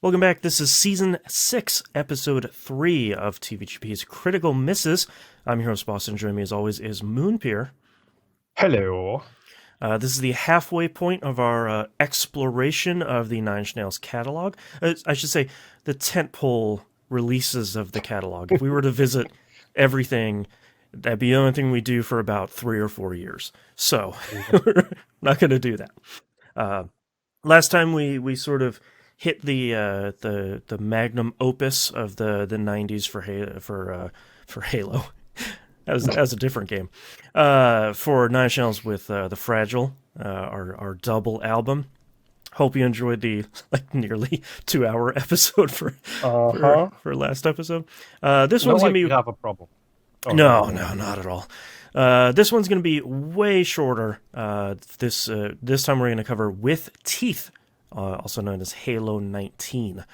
Welcome back. This is Season 6, Episode 3 of TVGP's Critical Misses. I'm your host, Boston. Joining me, as always, is Moonpier. Hello. This is the halfway point of our exploration of the Nine Inch Nails catalog. I should say, the tentpole releases of the catalog. If we were to visit everything, that'd be the only thing we do for about 3 or 4 years. So, we're not going to do that. Last time we sort of hit the magnum opus of the '90s for Halo. That was a different game. For Nine Inch Nails with the Fragile, our double album. Hope you enjoyed the nearly 2 hour episode for last episode. This Not one's gonna like be we have a problem. Oh, no, not at all. This one's gonna be way shorter. This time we're gonna cover With Teeth, also known as Halo 19.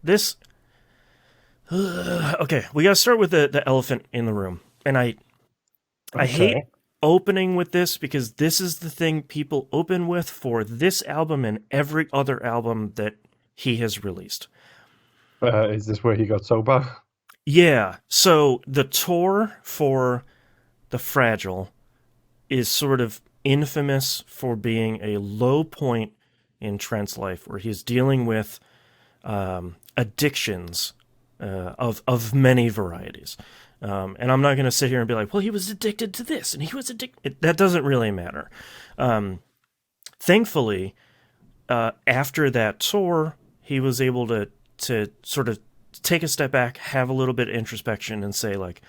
This okay, we gotta start with the elephant in the room, and I hate Okay. opening with this because this is the thing people open with for this album and every other album that he has released. Is this where he got sober? Yeah, so the tour for The Fragile is sort of infamous for being a low point in Trent's life where he's dealing with addictions of many varieties. And I'm not going to sit here and be like, well, he was addicted to this and he was addicted. That doesn't really matter. Thankfully, after that tour, he was able to sort of take a step back, have a little bit of introspection, and say, like,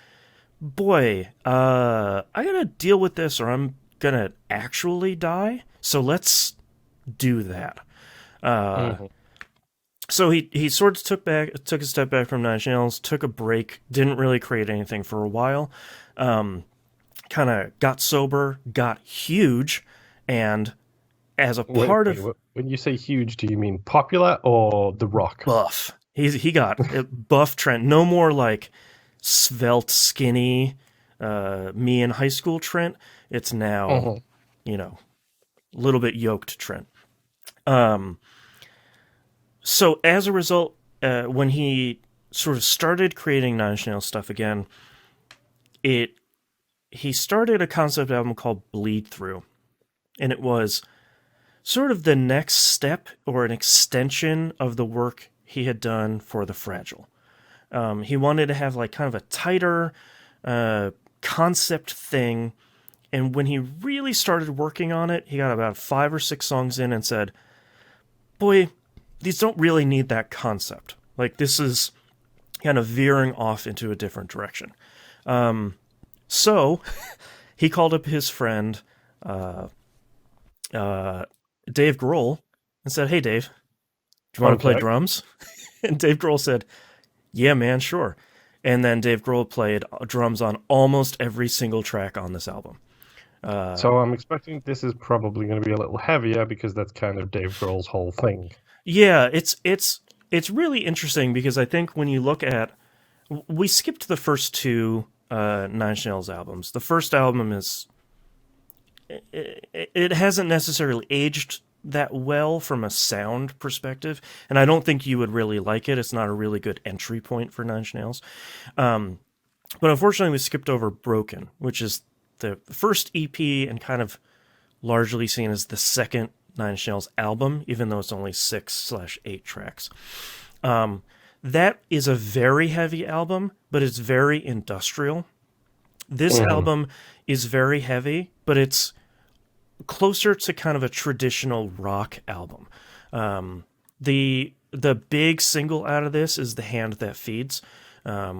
boy, I gotta deal with this or I'm gonna actually die. So let's do that. So he sort of took a step back from Nine Inch Nails, took a break, didn't really create anything for a while, kind of got sober, got huge, and as a part of When you say huge, do you mean popular or The Rock? buff, he got buff Trent. No more like svelte, skinny, me in high school Trent. It's now, a little bit yoked Trent. So as a result, when he sort of started creating Nine Inch Nails stuff again, he started a concept album called Bleed Through, and it was sort of the next step or an extension of the work he had done for The Fragile. He wanted to have like kind of a tighter concept thing, and when he really started working on it, he got about 5 or 6 songs in and said, boy, these don't really need that concept. Like, this is kind of veering off into a different direction. So he called up his friend Dave Grohl and said, hey, Dave, do you want to play drums? And Dave Grohl said, yeah, man, sure. And then Dave Grohl played drums on almost every single track on this album. So I'm expecting this is probably going to be a little heavier because that's kind of Dave Grohl's whole thing. Yeah, it's really interesting because I think when you look at, we skipped the first 2 Nine Inch Nails albums. The first album it hasn't necessarily aged that well from a sound perspective, and I don't think you would really like it. It's not a really good entry point for Nine Inch Nails. But unfortunately, we skipped over Broken, which is the first EP and kind of largely seen as the second Nine Inch Nails album, even though it's only 6/8 tracks. That is a very heavy album, but it's very industrial. This album is very heavy, but it's closer to kind of a traditional rock album. The big single out of this is The Hand That Feeds,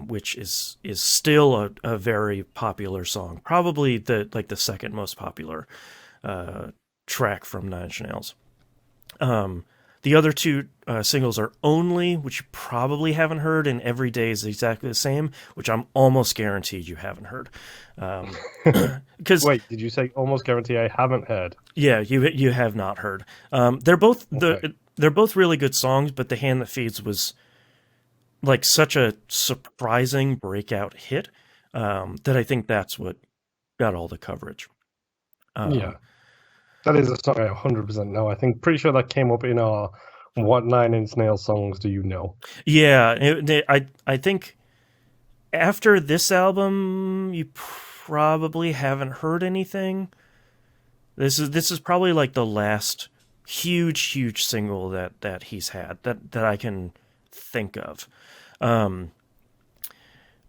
which is still a very popular song, probably the second most popular track from Nine Inch Nails. The other 2 singles are Only, which you probably haven't heard, and Every Day is exactly the same, which I'm almost guaranteed you haven't heard. Wait, did you say almost guarantee I haven't heard? Yeah, you have not heard. They're both really good songs, but The Hand That Feeds was like such a surprising breakout hit that I think that's what got all the coverage. Yeah. That is a song I 100% know. I think pretty sure that came up in our What Nine Inch Nails songs do you know? Yeah, I think after this album, you probably haven't heard anything. This is probably like the last huge single that he's had that I can think of. Um,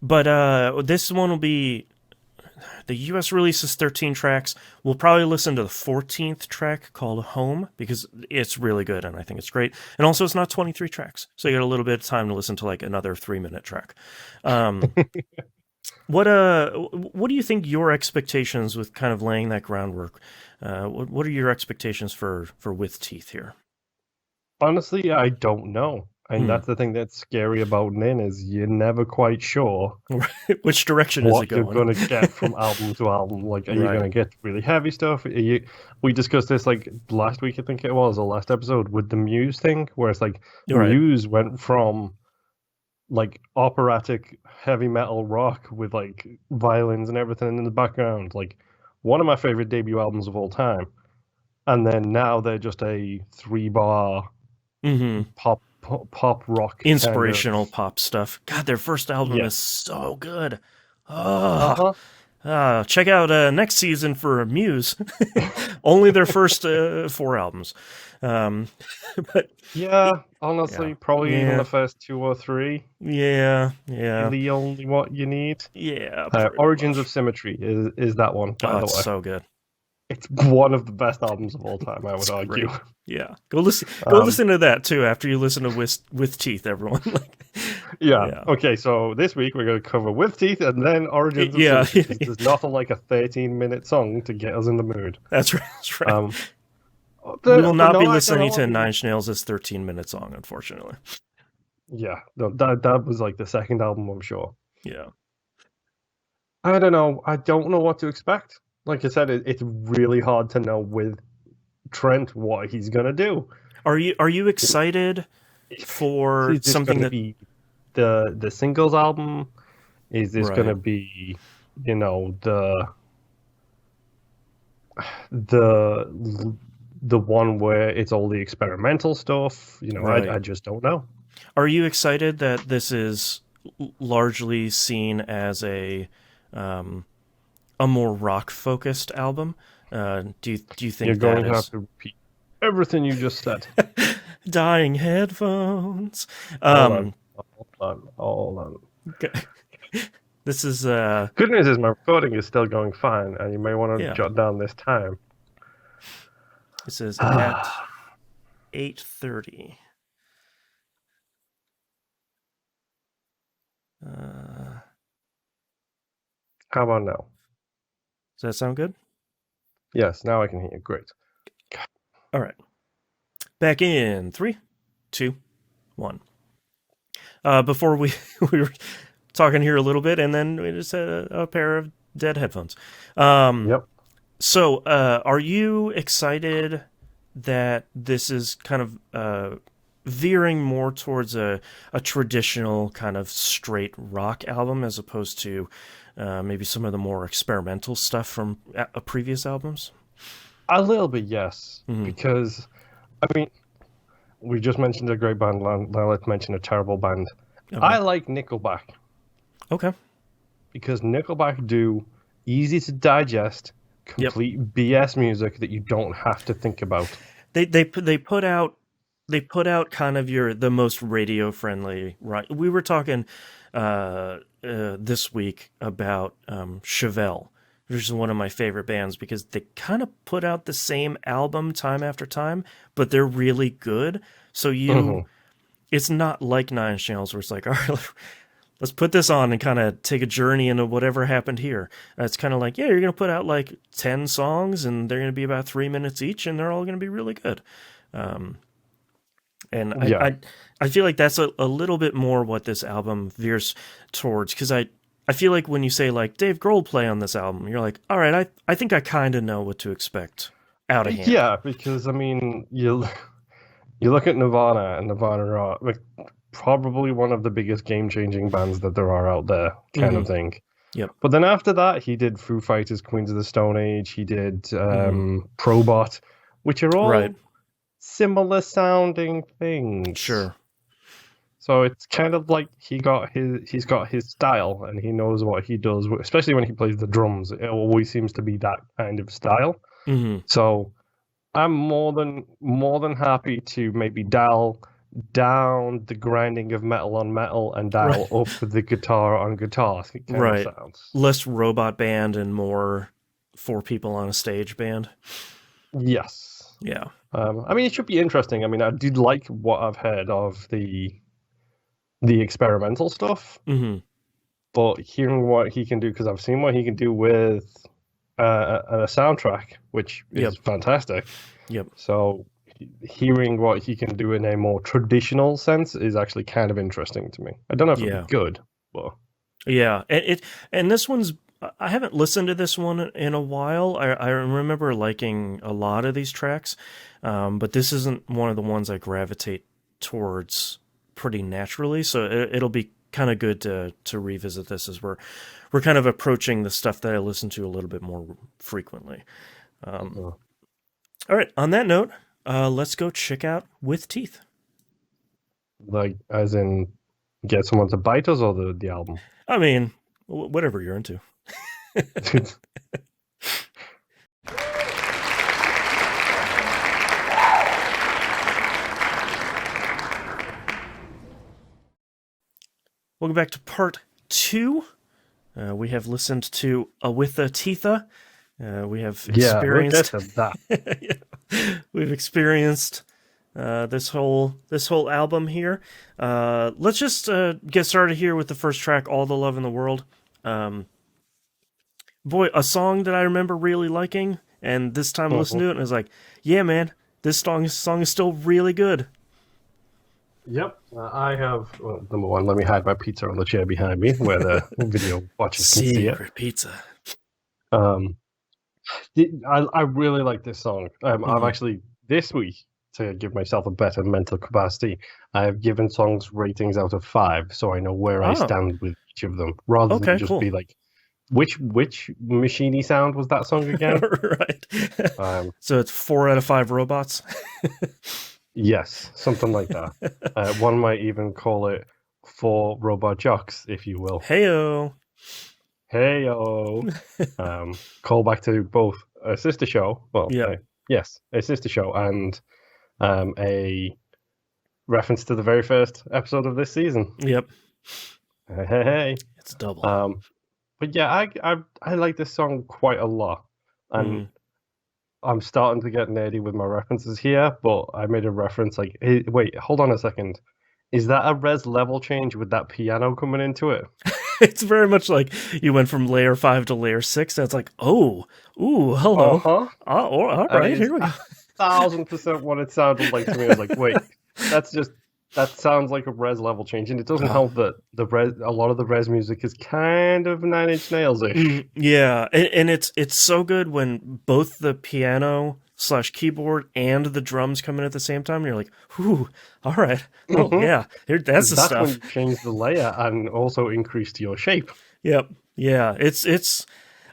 but this one will be the U.S. release is 13 tracks. We'll probably listen to the 14th track called Home because it's really good and I think it's great. And also, it's not 23 tracks, so you got a little bit of time to listen to like another 3-minute track. Um, what do you think your expectations with kind of laying that groundwork? What are your expectations for With Teeth here? Honestly, I don't know. And Hmm. that's the thing that's scary about Nin is you're never quite sure Which direction is it what you're going? gonna get from album to album. Like, are you Right. gonna get really heavy stuff? We discussed this like last week, I think it was, or last episode with the Muse thing, where it's like Right. Muse went from like operatic heavy metal rock with like violins and everything in the background, like one of my favorite debut albums of all time. And then now they're just a 3 bar Hmm. pop rock kind of. Inspirational pop stuff. God, their first album is Yes. so good. Oh, Uh-huh. check out next season for Muse. Only their first 4 albums. Um, but Yeah, yeah, honestly, probably even the yeah, first two or three. yeah, Really only what you need. yeah, pretty Origins of much. Symmetry is that one, by Oh, the it's way. so good. It's one of the best albums of all time, I would It's argue. great. Yeah, go listen. Go Um, listen to that too after you listen to with Teeth. Everyone, like, yeah. yeah, Okay, so this week we're going to cover With Teeth and then Origins of yeah. Symmetry because there's nothing like a 13-minute song to get us in the mood. That's right. That's right. Um, We will but not no, be I don't listening know. I to mean, Nine Inch Nails' 13-minute song, unfortunately. yeah, no, that was like the second album, I'm sure. Yeah. I don't know. I don't know what to expect. Like I said, it's really hard to know with Trent what he's gonna do. Are you excited for Is this something gonna that be the singles album? Is this gonna right? be, you know, the the one where it's all the experimental stuff? You know, I Right. just don't know. Are you excited that this is largely seen as um, a more rock focused album? Do you You're think that going to have is to repeat everything you just said. dying headphones? Hold on, Um, hold on. this is Good news is my recording is still going fine, and you may want to yeah. jot down this time. This is at How 8:30. Uh, about now? does that sound good? Yes, now I can hear you. Great. All right. Back in 3, 2, 1. Before we were talking here a little bit, and then we just had a pair of dead headphones. Um, Yep. so, are you excited that this is kind of veering more towards a traditional kind of straight rock album as opposed to maybe some of the more experimental stuff from previous albums? A little bit, yes. Hmm. Because, I mean, we just mentioned a great band. Now let's mention a terrible band. Okay. I like Nickelback Okay. because Nickelback do easy to digest, Yep. complete BS music that you don't have to think about. They put out kind of the most radio friendly, right? We were talking this week about Chevelle, which is one of my favorite bands because they kind of put out the same album time after time, but they're really good. So Mhm. it's not like Nine Inch Nails where it's like, all right, let's put this on and kind of take a journey into whatever happened here. It's kind of like, yeah, you're gonna put out like 10 songs and they're gonna be about 3 minutes each, and they're all gonna be really good. Um, and I, Yeah. I I feel like that's a little bit more what this album veers towards because I feel like when you say like Dave Grohl play on this album, you're like, all right, I think I kind of know what to expect out of hand. Yeah, because I mean, you look at Nirvana, and Nirvana are like probably one of the biggest game-changing bands that there are out there, kind Hmm. of thing. Yep. But then after that, he did Foo Fighters, Queens of the Stone Age. He did Hmm. Probot, which are Right. all similar sounding things. Sure. So it's kind of like he's got his style and he knows what he does, especially when he plays the drums. It always seems to be that kind of style. Hmm. So I'm more than happy to maybe dial down the grinding of metal on metal and dial Right. up the guitar on guitar kind of Right. sounds. Less robot band and more four people on a stage band. Yes. Yeah. I mean, it should be interesting. I mean, I did like what I've heard of the experimental stuff, Hmm. but hearing what he can do, because I've seen what he can do with a soundtrack, which Yep. is fantastic. Yep. So hearing what he can do in a more traditional sense is actually kind of interesting to me. I don't know if it'll Yeah. be good, but Yeah. And this one's I haven't listened to this one in a while. I remember liking a lot of these tracks, but this isn't one of the ones I gravitate towards pretty naturally. So it'll be kind of good to revisit this as we're kind of approaching the stuff that I listen to a little bit more frequently. uh, All right. On that note, let's go check out With Teeth. like as in get someone to bite us or the album. I mean, whatever you're into. Welcome back to part 2. We have listened to With a Teetha. We have Yeah, we'll get experienced. to that. We've experienced this whole album here. Let's just get started here with the first track, "All the Love in the World." Boy, a song that I remember really liking, and this time I listened to it and I was like, "Yeah, man, this song is still really good." Yep, I have. Well, number one, let me hide my pizza on the chair behind me, where the video watchers can see it. Secret pizza. I really like this song. I've actually this week, to give myself a better mental capacity, I have given songs ratings out of 5, so I know where I Oh, stand with each of them, rather than okay, just cool. be like, which machiney sound was that song again? Right. Um, So it's 4 out of 5 robots. yes, something like that. One might even call it 4 robot jocks, if you will. Heyo. Hey-o. Call back to both a sister show, well, Yep. yes, a sister show, and a reference to the very first episode of this season. Yep. Hey. It's double. But yeah, I like this song quite a lot, and I'm starting to get nerdy with my references here. But I made a reference like, hey, wait, hold on a second, is that a res level change with that piano coming into it? It's very much like you went from layer 5 to layer 6. That's like, oh, ooh, hello. Uh-huh. Oh, all right, here we go. 1,000% what it sounded like to me. I was like, wait, that sounds like a res level change, and it doesn't help that a lot of the res music is kind of Nine Inch Nails-ish. Yeah, and it's so good when both the piano / keyboard and the drums come in at the same time. And you're like, whew, all right. Oh yeah, that's the That's stuff. when you change the layer and also increased your shape. Yep. Yeah.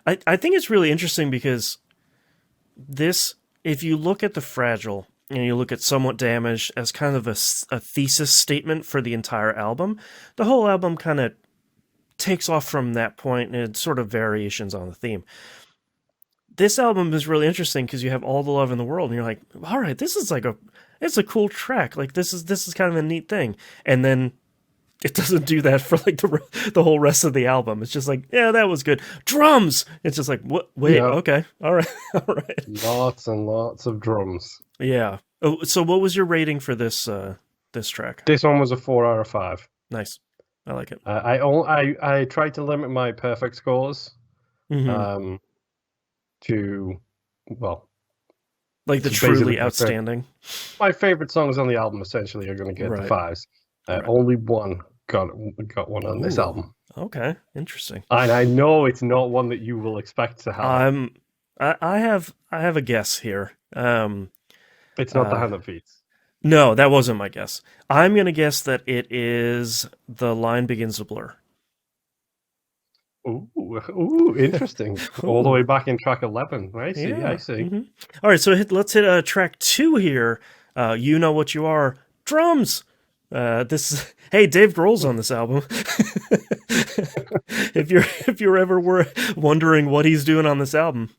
I think it's really interesting because this, if you look at the Fragile and you look at Somewhat Damaged as kind of a thesis statement for the entire album, the whole album kind of takes off from that point, and it's sort of variations on the theme. This album is really interesting because you have All the Love in the World, and you're like, all right, this is it's a cool track. Like this is kind of a neat thing. And then it doesn't do that for like the whole rest of the album. It's just like, yeah, that was good. Drums. It's just like, what? Wait, Yeah. okay, all right, all right. Lots and lots of drums. Yeah. Oh, so what was your rating for this this track? This one was a 4 out of 5. Nice. I like it. I tried to limit my perfect scores to, well, like the truly outstanding. My favorite songs on the album essentially are going to get the 5s. Only one got one on this album. Okay, interesting. And I know it's not one that you will expect to have. I have a guess here. It's not the Hand That Feeds. No, that wasn't my guess. I'm gonna guess that it is The Line Begins to Blur. Ooh, interesting. All the way back in track 11. I see. Mm-hmm. All right, so let's hit track 2 here. You know what you are, drums. Hey, Dave Grohl's on this album. If you're ever wondering what he's doing on this album,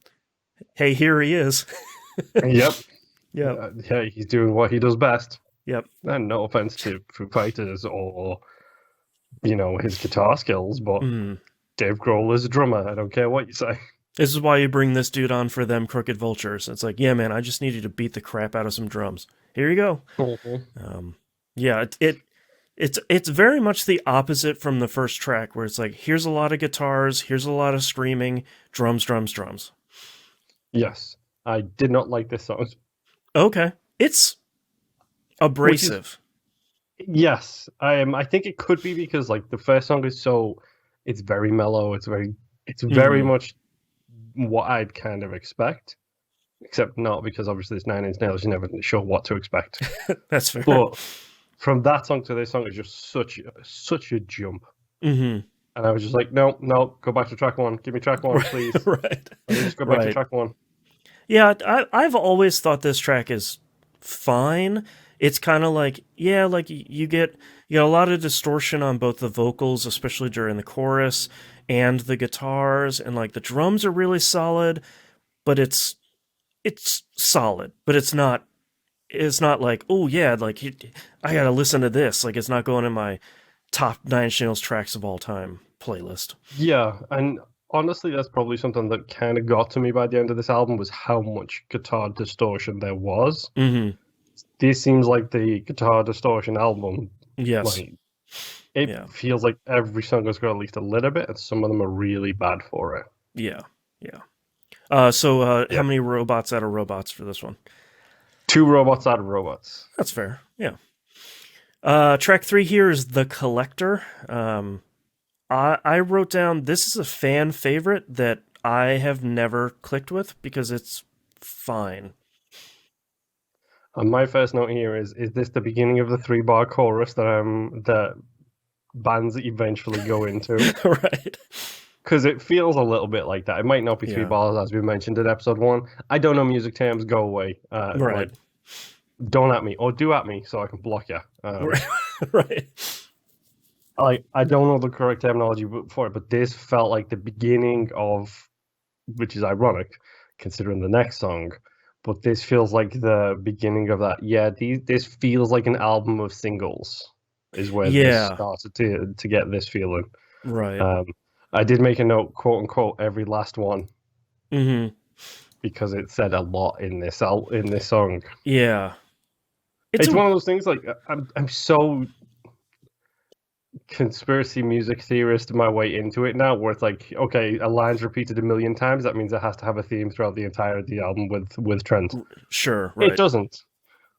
hey, here he is. Yep. Yep. Yeah, he's doing what he does best. Yep. And no offense to Foo Fighters or, his guitar skills, but Dave Grohl is a drummer. I don't care what you say. This is why you bring this dude on for them Crooked Vultures. It's like, yeah, man, I just need you to beat the crap out of some drums. Here you go. Mm-hmm. Yeah, it's very much the opposite from the first track, where it's like, here's a lot of guitars, here's a lot of screaming, drums, drums, drums. Yes, I did not like this song. Okay, it's abrasive. Yes, I think it could be because like the first song is it's very mellow. It's very much what I'd kind of expect, except not, because obviously it's 9 Inch Nails. You're never sure what to expect. That's fair. But from that song to this song is just such a jump. Mm-hmm. And I was just like, no, go back to track 1. Give me track 1, please. Right. Just go back to track 1. Yeah, I've always thought this track is fine. It's kind of like, yeah, like you get a lot of distortion on both the vocals, especially during the chorus, and the guitars, and like the drums are really solid, but it's solid, but it's not like, oh yeah, like I gotta listen to this. Like, it's not going in my top 9 Inch Nails tracks of all time playlist. Yeah, and honestly, that's probably something that kind of got to me by the end of this album, was how much guitar distortion there was. Mm-hmm. This seems like the guitar distortion album. Yes. Like, it feels like every song has got at least a little bit, and some of them are really bad for it. Yeah. How many robots out of robots for this one? 2 robots out of robots. That's fair. Yeah. Track 3 here is The Collector. I wrote down, this is a fan favorite that I have never clicked with because it's fine. And my first note here is this the beginning of the 3-bar chorus that bands eventually go into? Right. Because it feels a little bit like that. It might not be 3 bars, as we mentioned in episode 1. I don't know music terms, go away. Right. Like, don't at me, or do at me so I can block you. Right. I don't know the correct terminology for it, but this felt like the beginning of, which is ironic considering the next song, but this feels like the beginning of that. Yeah, this feels like an album of singles, is where this started to get this feeling. Right. I did make a note, quote unquote, every last one, because it said a lot in this song. Yeah, it's one of those things. Like, I'm so conspiracy music theorist my way into it now, where it's like, okay, a line's repeated a million times, that means it has to have a theme throughout the entire album with Trent. Sure, right. It doesn't.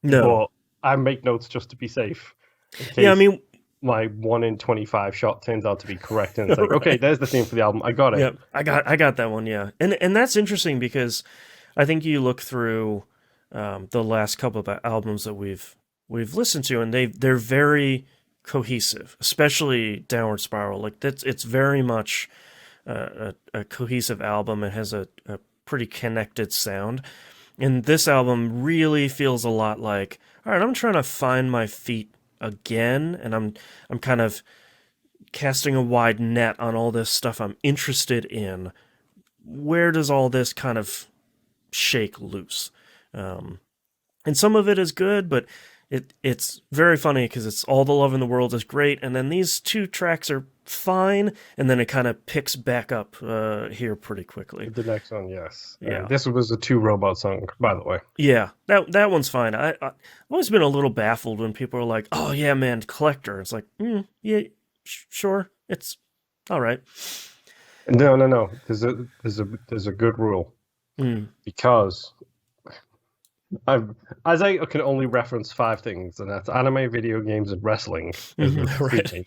No, but I make notes just to be safe. Yeah, I mean, my 1 in 25 shot turns out to be correct, and it's like, okay, there's the theme for the album. I got it. Yeah, I got that one. Yeah, and that's interesting because I think you look through the last couple of albums that we've listened to, and they're very cohesive, especially Downward Spiral. Like, it's very much a cohesive album. It has a pretty connected sound, and this album really feels a lot like, all right, I'm trying to find my feet again, and I'm kind of casting a wide net on all this stuff I'm interested in. Where does all this kind of shake loose? And some of it is good, but it's very funny because it's All the Love in the World is great, and then these 2 tracks are fine, and then it kind of picks back up here pretty quickly. The next one, yes. Yeah. This was a 2 robot song, by the way. Yeah, that one's fine. I've always been a little baffled when people are like, oh yeah, man, Collector. It's like, yeah, sure, it's all right. No. There's a good rule. Because I can only reference 5 things, and that's anime, video games, and wrestling. Right.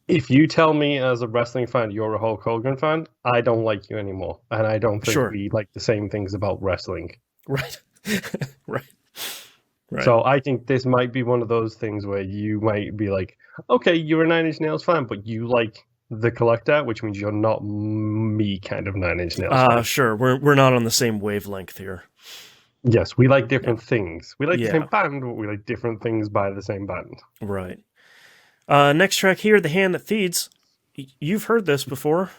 If you tell me as a wrestling fan you're a Hulk Hogan fan, I don't like you anymore, and I don't think we like the same things about wrestling. Right. Right. So I think this might be one of those things where you might be like, okay, you're a 9 Inch Nails fan, but you like The Collector, which means you're not me kind of 9 Inch Nails fan. Sure. We're not on the same wavelength here. Yes, we like Yeah. different things. We like the same Yeah. band, but we like different things by the same band. Right. Next track here, "The Hand That Feeds." You've heard this before.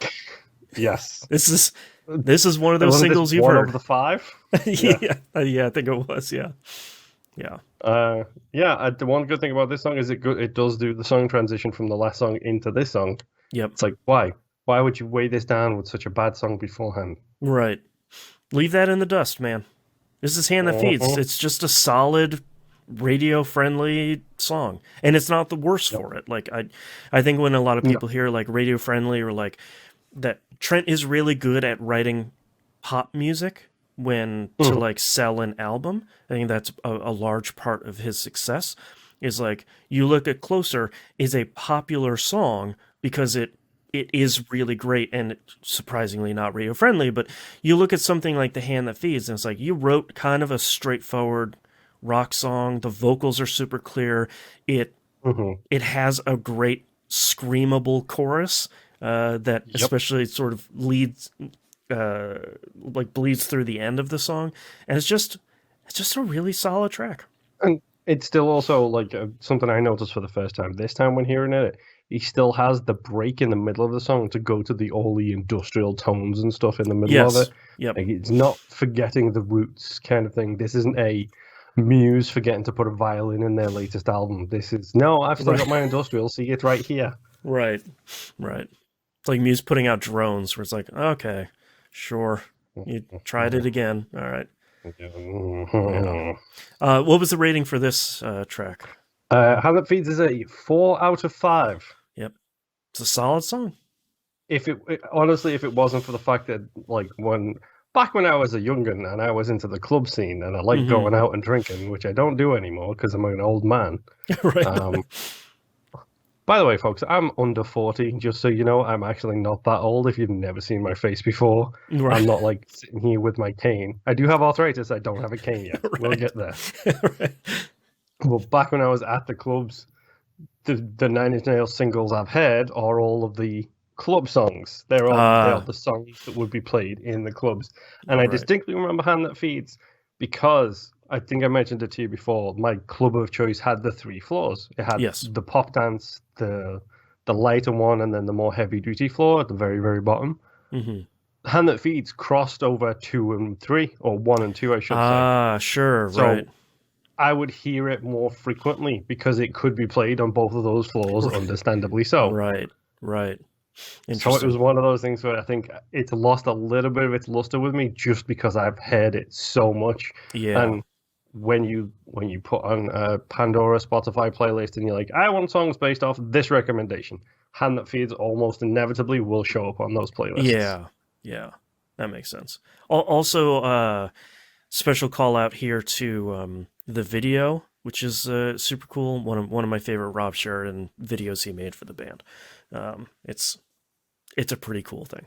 Yes. This is this is one of those Wasn't this singles you've one of heard. the five? Yeah. Yeah, yeah, I think it was. Yeah, yeah, Yeah. The one good thing about this song is it does do the song transition from the last song into this song. yep. It's like, why? Why would you weigh this down with such a bad song beforehand? Right. Leave that in the dust, man. This is "Hand That Feeds." Mhm. It's just a solid radio-friendly song, and it's not the worst Yep. for it. Like I think when a lot of No. people hear like radio-friendly or like that, Trent is really good at writing pop music when to Mhm. like sell an album. I think that's a large part of his success. Is like you look at "Closer" is a popular song because it is really great and surprisingly not radio friendly. But you look at something like "The Hand That Feeds" and it's like you wrote kind of a straightforward rock song. The vocals are super clear. It Mhm. it has a great screamable chorus that Yep. especially sort of leads uh, like bleeds through the end of the song, and it's just a really solid track. And it's still also like something I noticed for the first time. This time when hearing it, he still has the break in the middle of the song to go to all the industrial tones and stuff in the middle of it. Yes. Yep. Like it's not forgetting the roots kind of thing. This isn't a Muse forgetting to put a violin in their latest album. This is no, I've still Right. got my industrial. See it right here. Right. Right. It's like Muse putting out drones, where it's like, okay, sure, you tried it again. All right. Yeah. What was the rating for this track? How That Feeds is a 4 out of 5. Yep. It's a solid song. If honestly, if it wasn't for the fact that like back when I was a youngin and I was into the club scene and I liked Mm-hmm. going out and drinking, which I don't do anymore because I'm an old man. Right. Um, by the way, folks, I'm under 40. Just so you know, I'm actually not that old. If you've never seen my face before, Right. I'm not like sitting here with my cane. I do have arthritis. I don't have a cane yet. We'll get there. Right. Well, back when I was at the clubs, the Nine Inch Nails singles I've heard are all of the club songs. They're the songs that would be played in the clubs. And I Right. distinctly remember Hand That Feeds because I think I mentioned it to you before. My club of choice had the 3 floors. It had Yes. the pop dance, the lighter one, and then the more heavy duty floor at the very, very bottom. Mm-hmm. Hand That Feeds crossed over 2 and 3, or 1 and 2, I should say. Sure. So Right. I would hear it more frequently because it could be played on both of those floors, understandably so. Right. Right. So Interesting. it was one of those things where I think it's lost a little bit of its luster with me just because I've heard it so much. Yeah. And when you put on a Pandora Spotify playlist and you're like, I want songs based off this recommendation, Hand That Feeds almost inevitably will show up on those playlists. Yeah. Yeah. That makes sense. Also, special call out here to the video, which is super cool. One of my favorite Rob Sheridan videos he made for the band. It's a pretty cool thing.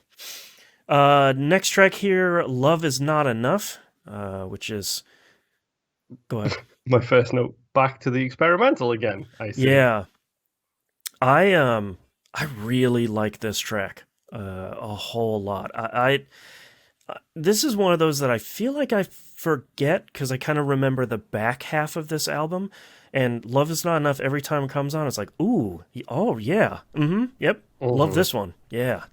Next track here, "Love Is Not Enough," which is, go ahead. My first note, back to the experimental again, I see. Yeah, I really like this track a whole lot. This is one of those that I feel like I forget because I kind of remember the back half of this album, and "Love Is Not Enough" every time it comes on, it's like, ooh, oh yeah, yep, love this one, yeah.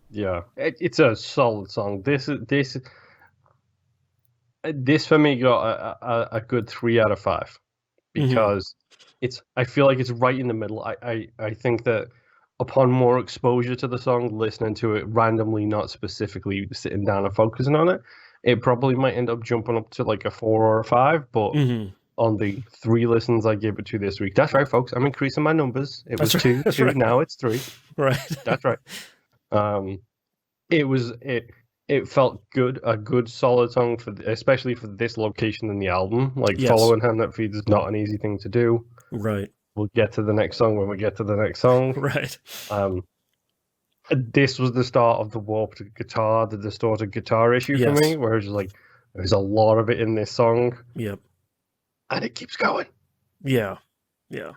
Yeah, it's a solid song. This for me got a good 3 out of 5 because I feel like it's right in the middle. I think that upon more exposure to the song, listening to it randomly, not specifically sitting down and focusing on it, it probably might end up jumping up to like a 4 or a 5. But on the 3 listens I gave it to this week, that's right, folks. I'm increasing my numbers. It was That's right, 2, that's 2. right. Now it's 3. Right. That's right. It felt good, a good solid song especially for this location in the album. Like Yes. following Hand That Feeds is not an easy thing to do. Right. We'll get to the next song when we get to the next song. Right. This was the start of the warped guitar, the distorted guitar issue for me, where it's just like there's a lot of it in this song. Yep. And it keeps going. Yeah. Yeah.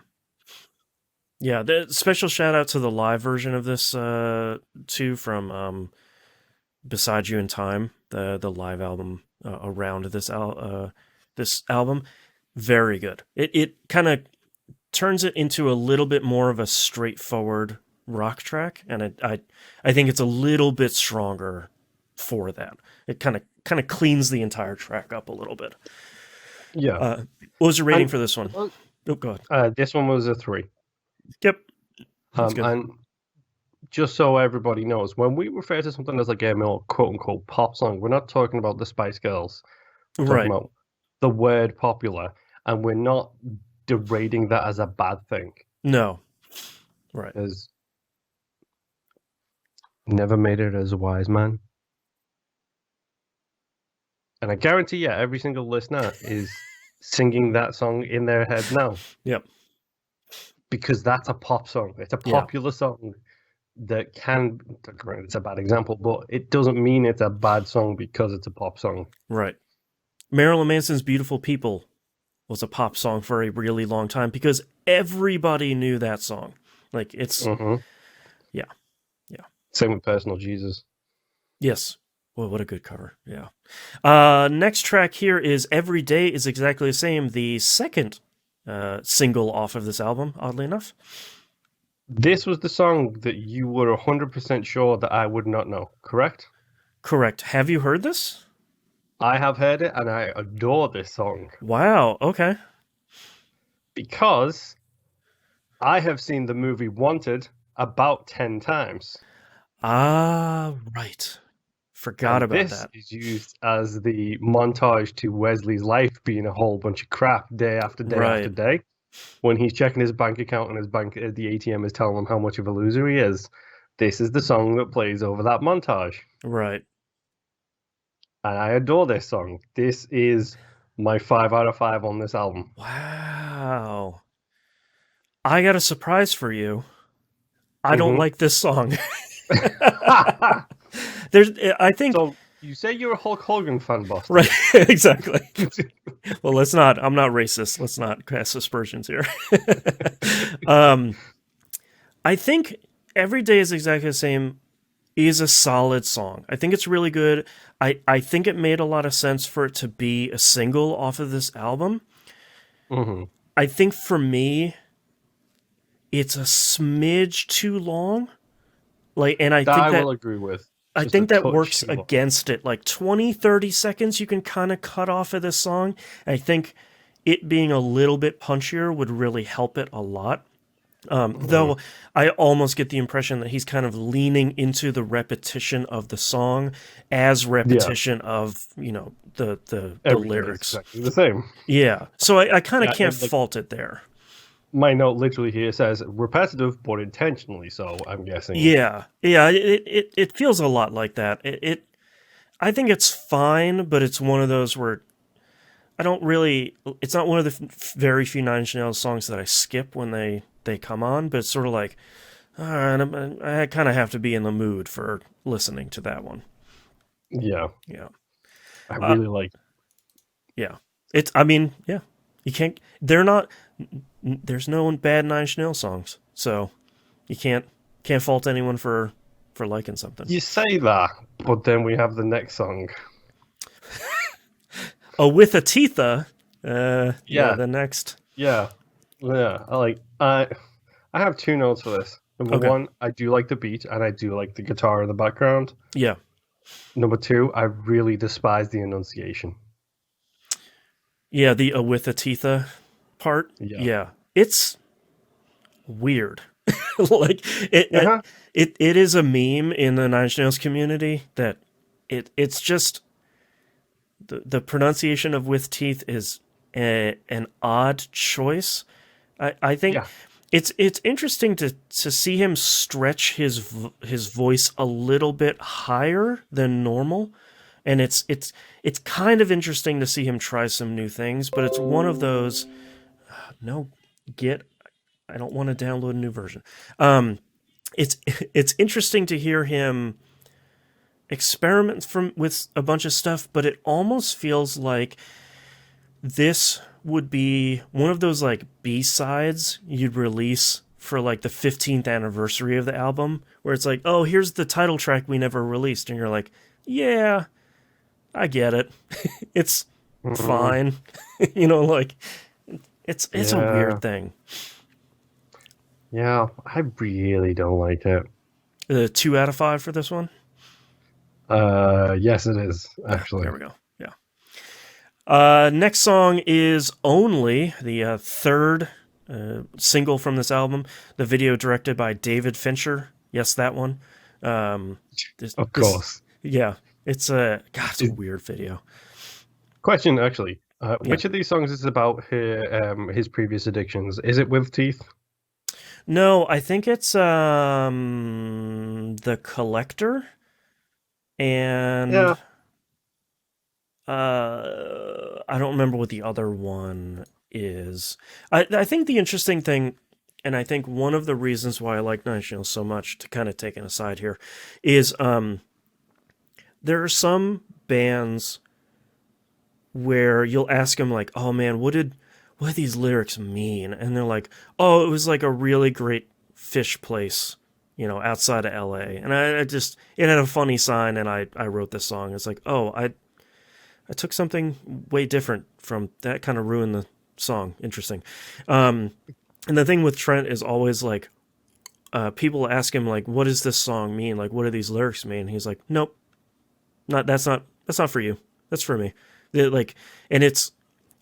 Yeah. The special shout out to the live version of this too from Beside You in Time, the live album around this album. Very good. It kind of turns it into a little bit more of a straightforward rock track, and I think it's a little bit stronger for that. It kind of cleans the entire track up a little bit. Yeah. What was your rating And for this one? Oh, go ahead. this one was a 3. Yep. That's good. And just so everybody knows, when we refer to something as like a more quote unquote pop song, we're not talking about the Spice Girls. We're talking about the word popular, and we're not degrading that as a bad thing. No. Right. Because never made it as a wise man. And I guarantee you, every single listener is singing that song in their head now. Yep. Because that's a pop song. It's a popular song that can, it's a bad example, but it doesn't mean it's a bad song because it's a pop song. Right. Marilyn Manson's Beautiful People was a pop song for a really long time because everybody knew that song. Like, it's, yeah. Same with Personal Jesus. Yes. Well, what a good cover. Yeah. Next track here is Every Day is Exactly the Same, the second single off of this album, oddly enough. This was the song that you were 100% sure that I would not know, correct? Correct. Have you heard this? I have heard it, and I adore this song. Wow, okay. Because I have seen the movie Wanted about 10 times. Ah, right. Forgot about that. This is used as the montage to Wesley's life being a whole bunch of crap day after day after day. When he's checking his bank account and the ATM is telling him how much of a loser he is. This is the song that plays over that montage. Right. And I adore this song. This is my 5 out of 5 on this album. Wow. I got a surprise for you. I don't like this song. I think. So you say you're a Hulk Hogan fan, Boston. Right, exactly. Well, I'm not racist. Let's not cast aspersions here. I think Every Day is Exactly the Same is a solid song. I think it's really good. I think it made a lot of sense for it to be a single off of this album. I think for me, it's a smidge too long. Like, and I think that I will agree with. I think that works against it. Like 20, 30 seconds you can kind of cut off of this song. I think it being a little bit punchier would really help it a lot. Though I almost get the impression that he's kind of leaning into the repetition of the song as repetition of, the lyrics. Exactly the same. Yeah. So I kind of can't fault it there. My note literally here says repetitive, but intentionally so, I'm guessing. Yeah. It feels a lot like that. I think it's fine, but it's one of those where it's not one of the very few Nine Inch Nails songs that I skip when they come on, but it's sort of like, all right, I kind of have to be in the mood for listening to that one. Yeah. Yeah. I really like. Yeah. You can't, there's no bad Nine Inch Nails songs, so you can't fault anyone for liking something. You say that, but then we have the next song. With a Teetha, the next. Yeah. I have 2 notes for this. Number 1, I do like the beat, and I do like the guitar in the background. Yeah. Number 2, I really despise the enunciation. Yeah, the with a Teetha part. Yeah. It's weird. Like it is a meme in the Nine Inch Nails community that it's just the pronunciation of with teeth is an odd choice. I think it's interesting to see him stretch his voice a little bit higher than normal, and it's kind of interesting to see him try some new things. But it's one of those. I don't want to download a new version. It's interesting to hear him experiment with a bunch of stuff, but it almost feels like this would be one of those like B-sides you'd release for like the 15th anniversary of the album, where it's like, oh, here's the title track we never released, and you're like, yeah, I get it. It's Mm, fine. You know, like it's a yeah, weird thing. yeah, I really don't like it. 2 out of 5 for this one. Yes, it is Yeah, actually. there we go. Yeah. Next song is Only, the third single from this album. The video directed by David Fincher. Yes, that one. Um, Of this, course. yeah, it's a God, it's a Is, weird video. question actually, Yeah. which of these songs is about his previous addictions? Is it with Teeth? No, I think it's The Collector and Yeah, I don't remember what the other one is. I think the interesting thing, and I think one of the reasons why I like Nine Inch Nails so much, to kind of take an aside here, is there are some bands where you'll ask them like, "Oh man, what did these lyrics mean?" And they're like, "Oh, it was like a really great fish place, outside of L.A." And I just it had a funny sign, and I wrote this song. It's like, oh, I took something way different from that, kind of ruined the song. Interesting. Um, and the thing with Trent is always like, people ask him like, "What does this song mean? Like, what do these lyrics mean?" He's like, "Nope, that's not for you. That's for me." Like, and it's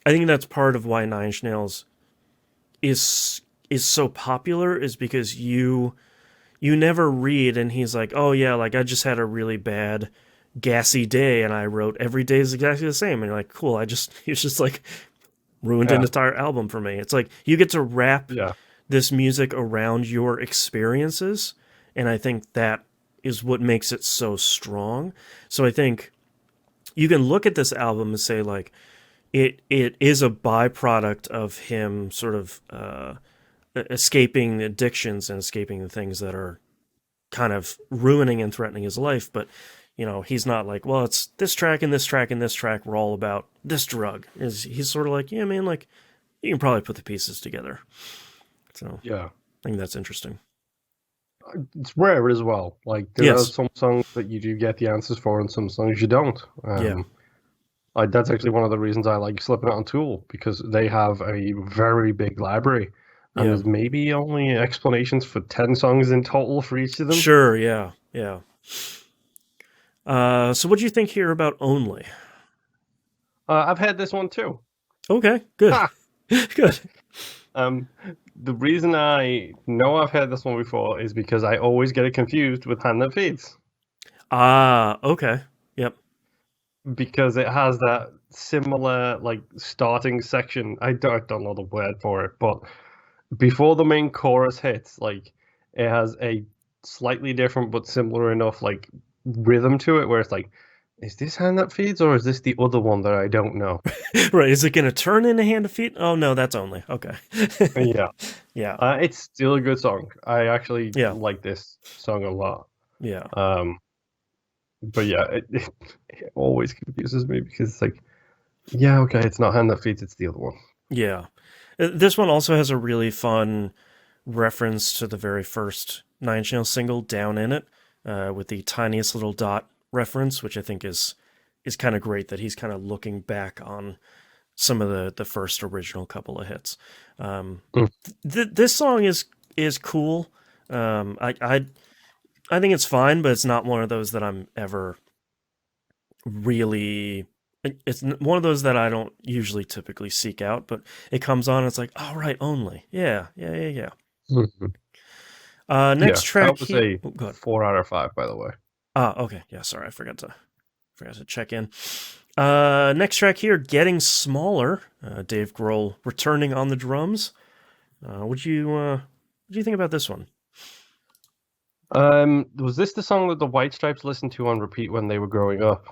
I think that's part of why Nine Inch Nails is is so popular, is because you never read and he's like, "Oh yeah, like I just had a really bad gassy day and I wrote every day is exactly the same." And you're like, "Cool, I just it's just like ruined an yeah, entire album for me." It's like you get to wrap yeah, this music around your experiences, and I think that is what makes it so strong. So I think you can look at this album and say like it is a byproduct of him sort of escaping addictions and escaping the things that are kind of ruining and threatening his life. But he's not like, well, it's this track and this track and this track were all about this drug. He's sort of like, yeah, man, like you can probably put the pieces together. So yeah. I think that's interesting. It's rare as well. Like there are Yes. some songs that you do get the answers for, and some songs you don't. Yeah. That's actually one of the reasons I like Slipknot and Tool because they have a very big library, and Yeah. there's maybe only explanations for 10 songs in total for each of them. Sure. Yeah. Yeah. So what do you think here about Only? I've had this one too. Okay. Good. Ha! Good. Um, the reason I know I've had this one before is because I always get it confused with Hand That Feeds Ah. Okay. Yep. because it has that similar like starting section. I don't know the word for it, but before the main chorus hits, like it has a slightly different but similar enough like rhythm to it where it's like, is this Hand That Feeds or is this the other one that I don't know? Right. Is it going to turn into Hand of Feet? Oh no, that's Only. Okay. Yeah, Yeah. it's still a good song. I actually Yeah. like this song a lot. Yeah. Um, but yeah, it always confuses me because it's like, yeah, okay, it's not Hand That Feeds, it's the other one. Yeah. This one also has a really fun reference to the very first Nine Inch Nails single, "Down in It," with the tiniest little dot reference, which I think is kind of great that he's kind of looking back on some of the first original couple of hits. Um, Mm, this song is cool. I think it's fine, but it's not one of those that I'm ever really. It's one of those that I don't usually typically seek out, but it comes on. It's like, all right, Only, yeah, yeah, yeah, yeah. mhm. Next Yeah, track that was here. a Oh, go ahead. 4 out of 5, by the way. Okay. Yeah, sorry, I forgot to check in. Next track here, "Getting Smaller." Dave Grohl returning on the drums. What do you think about this one? Was this the song that the White Stripes listened to on repeat when they were growing up?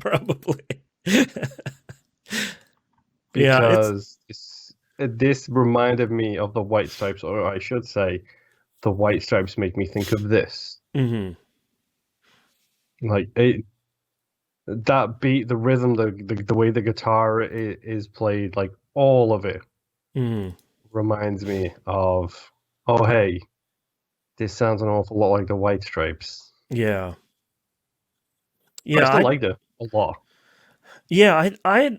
Probably. Yeah, it's. Because this reminded me of the White Stripes, or I should say, the White Stripes make me think of this. Mm-hmm. Like that beat, the rhythm, the way the guitar is played, like all of it Mm-hmm. reminds me of, oh hey, this sounds an awful lot like the White Stripes. Yeah. I Yeah, still I liked it. a lot. Yeah, I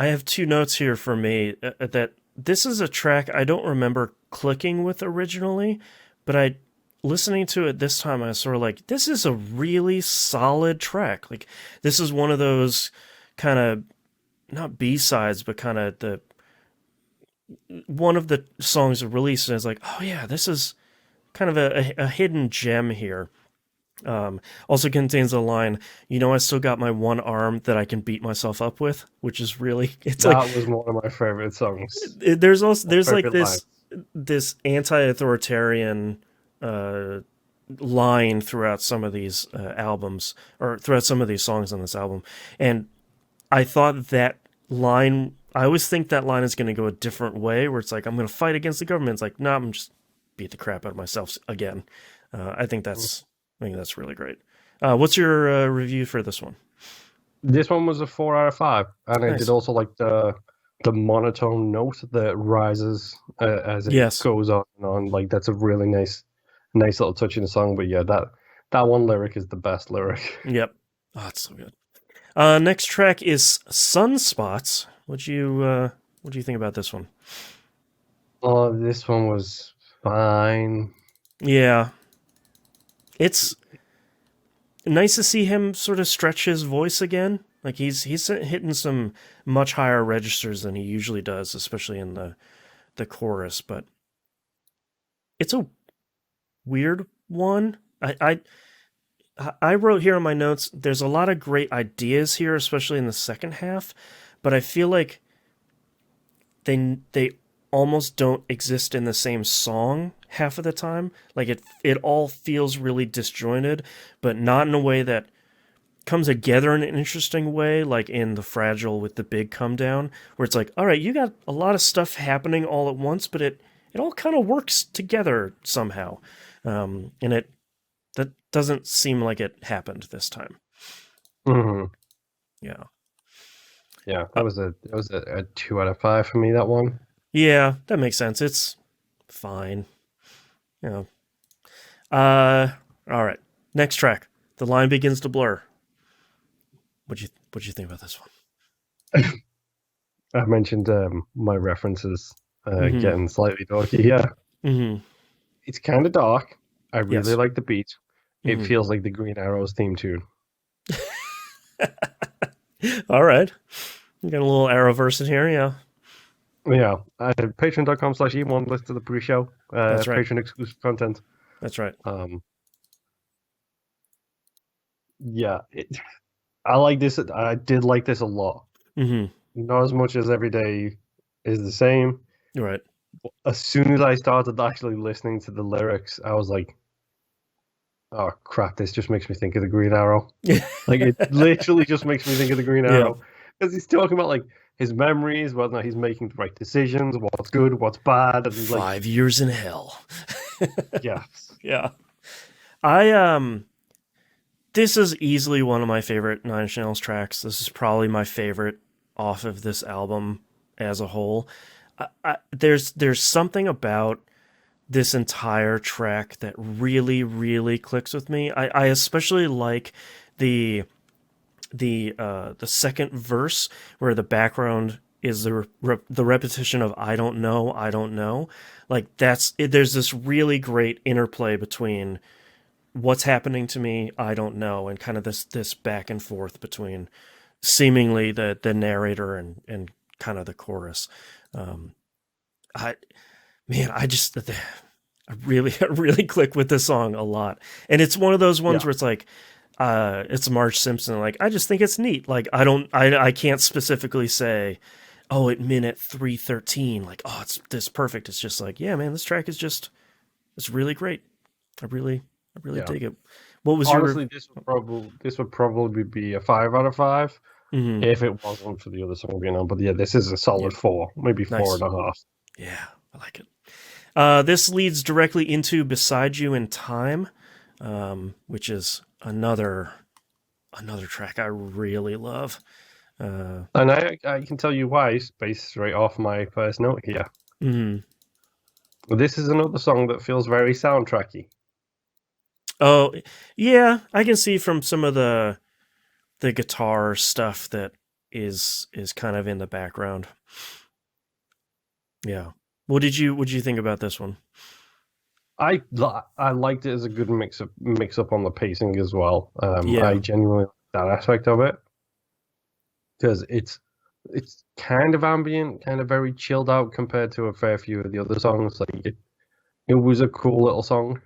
have two notes here for me that this is a track I don't remember clicking with originally, but I listening to it this time I was sort of like, this is a really solid track. Like this is one of those kind of not B-sides, but kind of the one of the songs released, and I was like, oh yeah, this is kind of a hidden gem here. Also contains a line, you know, I still got my one arm that I can beat myself up with, which is really, it's like, That was one of my favorite songs. there's also, My there's like favorite line. this anti-authoritarian, uh, line throughout some of these albums, or throughout some of these songs on this album. And I thought that line, I always think that line is going to go a different way, where it's like, I'm going to fight against the government. It's like, no, I'm just beat the crap out of myself again. I think that's really great. What's your review for this one? This one was a 4 out of 5, and I did Nice. also like the monotone note that rises as it Yes. goes on and on. Like that's a really nice little touch in the song. But yeah, that one lyric is the best lyric. Yep. Oh, it's so good. Next track is Sunspots. What do you think about this one? Oh, this one was fine. Yeah, it's nice to see him sort of stretch his voice again. Like he's hitting some much higher registers than he usually does, especially in the chorus. But it's a weird one. I wrote here in my notes. There's a lot of great ideas here, especially in the second half, but I feel like they almost don't exist in the same song half of the time. Like it all feels really disjointed, but not in a way that comes together in an interesting way, like in the Fragile with the big come down, where it's like, all right, you got a lot of stuff happening all at once, but it all kind of works together somehow, and it that doesn't seem like it happened this time. Hmm. Yeah, Yeah, uh, that was a 2 out of 5 for me. That one. yeah, that makes sense. It's fine. You know. Uh, all right. Next track. The line begins to blur. What'd you think about this one? I mentioned my references Mm-hmm. getting slightly dorky. Yeah, Mm-hmm. it's kind of dark. I really Yes. like the beat. It Mm-hmm. feels like the Green Arrows theme tune. All right. You got a little Arrowverse in here, yeah. Yeah, patreon.com/e1 list to the pre-show, That's right. patron exclusive content. That's right. Um, yeah, I like this. I did like this a lot. Mm-hmm. Not as much as every day is the same. You're right. As soon as I started actually listening to the lyrics, I was like, "Oh crap! This just makes me think of the Green Arrow." Like it literally just makes me think of the Green Yeah. Arrow because he's talking about like his memories, whether or not he's making the right decisions, what's good, what's bad, and like, 5 years in hell. yeah, Yeah. I this is easily one of my favorite Nine Inch Nails tracks. This is probably my favorite off of this album as a whole. There's something about this entire track that really clicks with me. I especially like the the second verse where the background is the repetition of I don't know. Like there's this really great interplay between what's happening to me, I don't know, and kind of this back and forth between seemingly the narrator and kind of the chorus. Um, I man, I really I really click with this song a lot, and it's one of those ones yeah, where it's like it's Marge Simpson. Like I just think it's neat. Like I can't specifically say, oh, at minute 3:13, like oh it's this perfect. It's just like yeah, man, this track is just it's really great. I really I really yeah. dig it. What was your Honestly, this would probably be a 5 out of 5 mm, if it wasn't for the other song being on. But yeah, this is a yeah, solid 4, maybe four nice. and a half. Yeah, I like it. This leads directly into Beside You in Time, which is another track I really love. Uh, And I can tell you why, based straight off my first note here. mm, This is another song that feels very soundtracky. oh, yeah, I can see from some of the the guitar stuff that is kind of in the background. Yeah. What did you think about this one? I liked it as a good mix up on the pacing as well. I Yeah. genuinely like that aspect of it because it's kind of ambient, kind of very chilled out compared to a fair few of the other songs. Like it was a cool little song.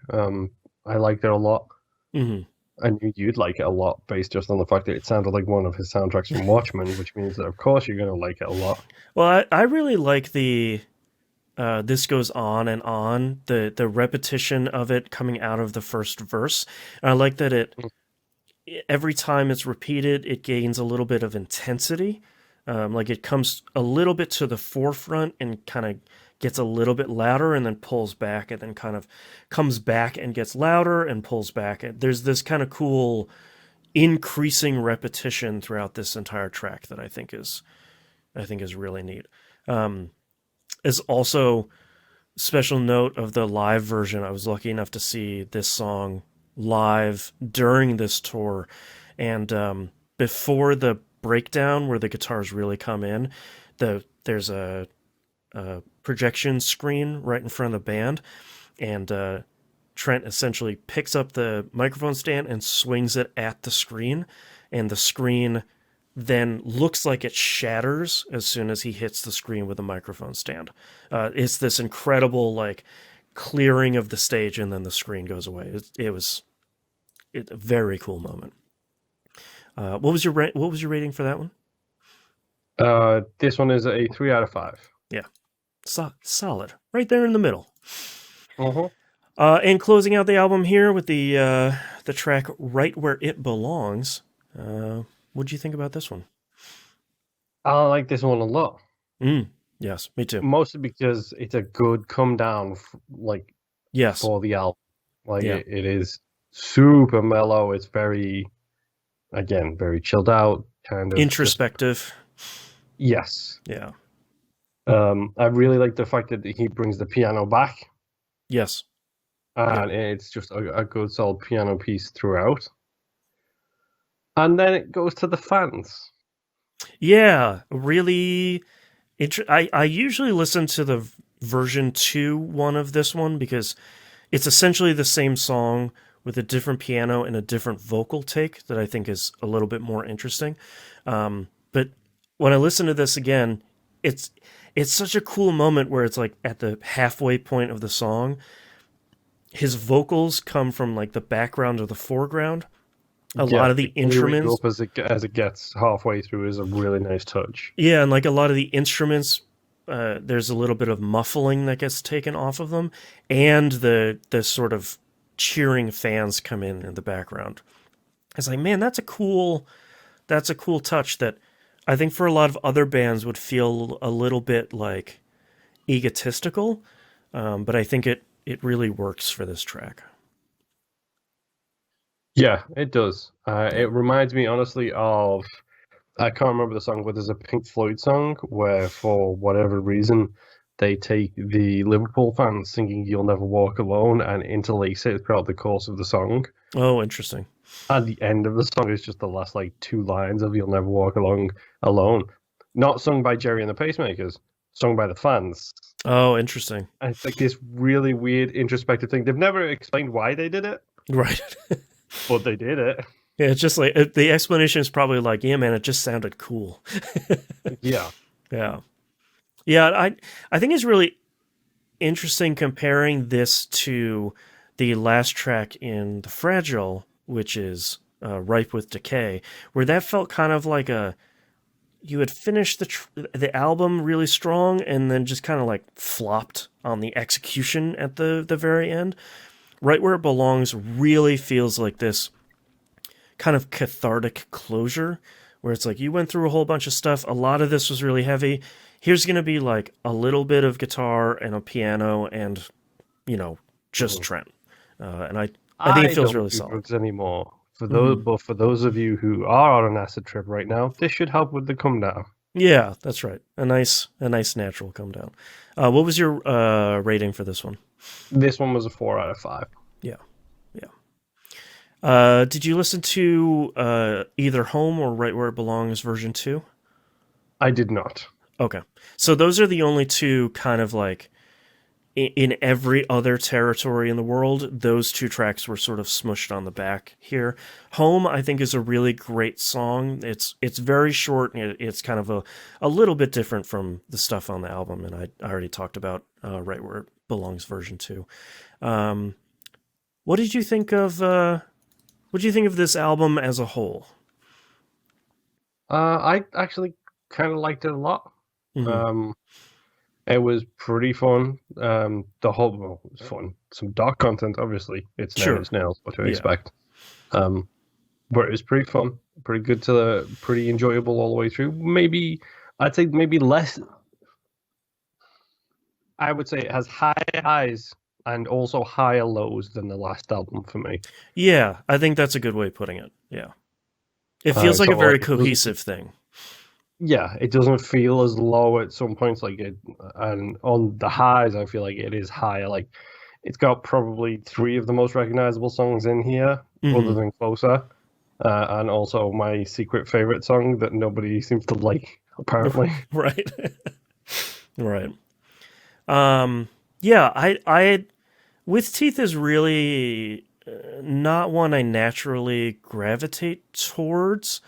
I liked it a lot. Hmm. I knew you'd like it a lot based just on the fact that it sounded like one of his soundtracks from Watchmen, which means that of course you're going to like it a lot. Well, I really like the this goes on and on, the repetition of it coming out of the first verse. And I like that it every time it's repeated, it gains a little bit of intensity. Like it comes a little bit to the forefront and kind of gets a little bit louder and then pulls back and then kind of comes back and gets louder and pulls back. There's this kind of cool increasing repetition throughout this entire track that I think is really neat. Is also special note of the live version. I was lucky enough to see this song live during this tour, and before the breakdown where the guitars really come in, there's a projection screen right in front of the band, and Trent essentially picks up the microphone stand and swings it at the screen, and the screen then looks like it shatters as soon as he hits the screen with a microphone stand. It's this incredible like clearing of the stage, and then the screen goes away. It was a very cool moment. What was your rating for that one? This one is a 3 out of 5. Yeah, solid, right there in the middle. Uh-huh. And closing out the album here with the track "Right Where It Belongs." What did you think about this one? I like this one a lot. Yes, me too. Mostly because it's a good come down, Yes. for the album. Like Yeah. it is super mellow. It's very, again, very chilled out, kind of Introspective. yes. Yeah. I really like the fact that he brings the piano back, Yes. and it's just a good solid piano piece throughout. And then it goes to the fans. Yeah. Really. I usually listen to the version 2 of this one because it's essentially the same song with a different piano and a different vocal take that I think is a little bit more interesting. But when I listen to this again, it's such a cool moment where it's like at the halfway point of the song, his vocals come from like the background or the foreground. A lot of the Clearing instruments, up as it gets halfway through is a really nice touch. yeah, and like a lot of the instruments, there's a little bit of muffling that gets taken off of them, and the sort of cheering fans come in the background. It's like, man, that's a cool touch that I think for a lot of other bands would feel a little bit like egotistical, but I think it really works for this track. Yeah, it does. It reminds me, honestly, of I can't remember the song, but there's a Pink Floyd song where, for whatever reason, they take the Liverpool fans singing "You'll Never Walk Alone" and interlace it throughout the course of the song. Oh, interesting. And the end of the song is just the last like 2 lines of "You'll Never Walk Alone," not sung by Jerry and the Pacemakers, sung by the fans. Oh, interesting. And it's like this really weird introspective thing. They've never explained why they did it, Right. but they did it. Yeah, it's just like the explanation is probably like, yeah, man, it just sounded cool. Yeah. Yeah. Yeah, I think it's really interesting comparing this to the last track in The Fragile, which is Ripe with Decay, where that felt kind of like you had finished the album really strong and then just kind of like flopped on the execution at the very end. Right Where It Belongs really feels like this kind of cathartic closure where it's like you went through a whole bunch of stuff. A lot of this was really heavy. Here's going to be like a little bit of guitar and a piano and, just Trent. And I think it feels really solid. Drugs anymore. But for those of you who are on an acid trip right now, this should help with the come down. Yeah, that's right. A nice natural come down. What was your rating for this one? This one was a 4 out of 5. Yeah, yeah. Did you listen to either Home or Right Where It Belongs version 2? I did not. Okay. So those are the only two kind of like in every other territory in the world, those two tracks were sort of smushed on the back here. Home, I think, is a really great song. It's very short. And it's kind of a little bit different from the stuff on the album, and I already talked about Right Where It Belongs version 2. Um, what did you think of what do you think of this album as a whole? I actually kind of liked it a lot. Mm-hmm. Um, it was pretty fun. The whole well, it was fun. Some dark content, obviously. It's Nine Sure. Inch Nails. What to Yeah. expect? Um, but it was pretty fun, pretty good to the, pretty enjoyable all the way through. Maybe I'd say maybe less. I would say it has high highs and also higher lows than the last album for me. Yeah, I think that's a good way of putting it. Yeah. It feels like a So like very it doesn't, cohesive thing. yeah, it doesn't feel as low at some points like it, and on the highs, I feel like it is higher. Like it's got probably three of the most recognizable songs in here, other Mm-hmm. than Closer, and also my secret favorite song that nobody seems to like, apparently. Right. Right. Um, yeah, I with teeth is really not one I naturally gravitate towards.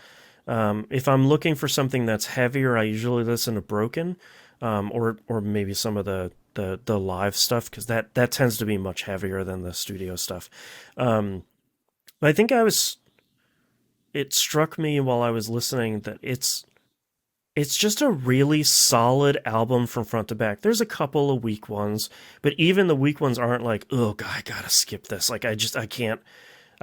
If I'm looking for something that's heavier, I usually listen to Broken, or maybe some of the live stuff because that tends to be much heavier than the studio stuff. But I think it struck me while I was listening that it's just a really solid album from front to back. There's a couple of weak ones, but even the weak ones aren't like, oh god, I gotta skip this. Like I can't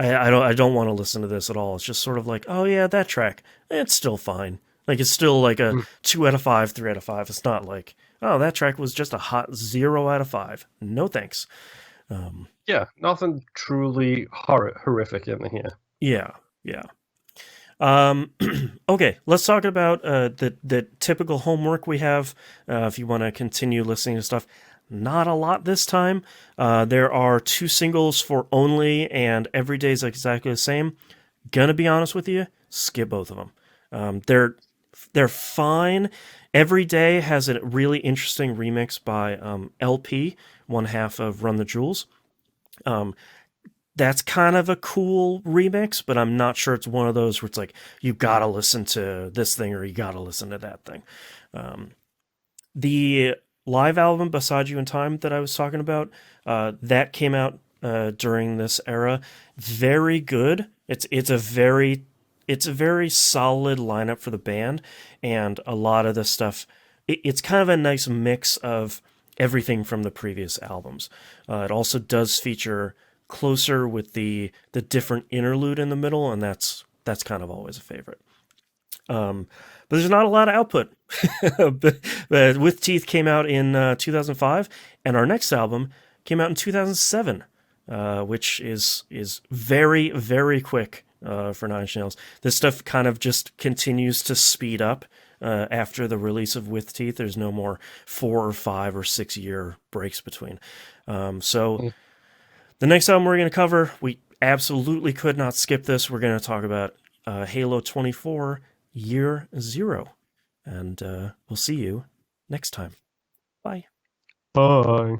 I don't want to listen to this at all. It's just sort of like, oh yeah, that track. It's still fine. Like it's still like a 2 out of 5, 3 out of 5. It's not like, oh, that track was just a hot 0 out of 5. No thanks. Yeah, nothing truly horrific in here. Yeah, yeah. Um, okay, let's talk about the typical homework we have. If you want to continue listening to stuff, not a lot this time. There are two singles for Only and Every Day's exactly the same. Gonna be honest with you, skip both of them. They're fine. Every Day has a really interesting remix by LP, one half of Run the Jewels. Um, that's kind of a cool remix, but I'm not sure it's one of those where it's like you gotta listen to this thing or you gotta listen to that thing. Um, the live album Beside You in Time that I was talking about, that came out during this era. Very good. It's a very solid lineup for the band, and a lot of the stuff. It's kind of a nice mix of everything from the previous albums. It also does feature Closer with the different interlude in the middle, and that's kind of always a favorite. But there's not a lot of output. but With Teeth came out in 2005, and our next album came out in 2007, which is very very quick for Nine Inch Nails. This stuff kind of just continues to speed up after the release of With Teeth. There's no more 4 or 5 or 6 year breaks between. So Mm. the next album we're going to cover, we absolutely could not skip this. We're going to talk about Halo 24 Year Zero. And we'll see you next time. Bye. Bye.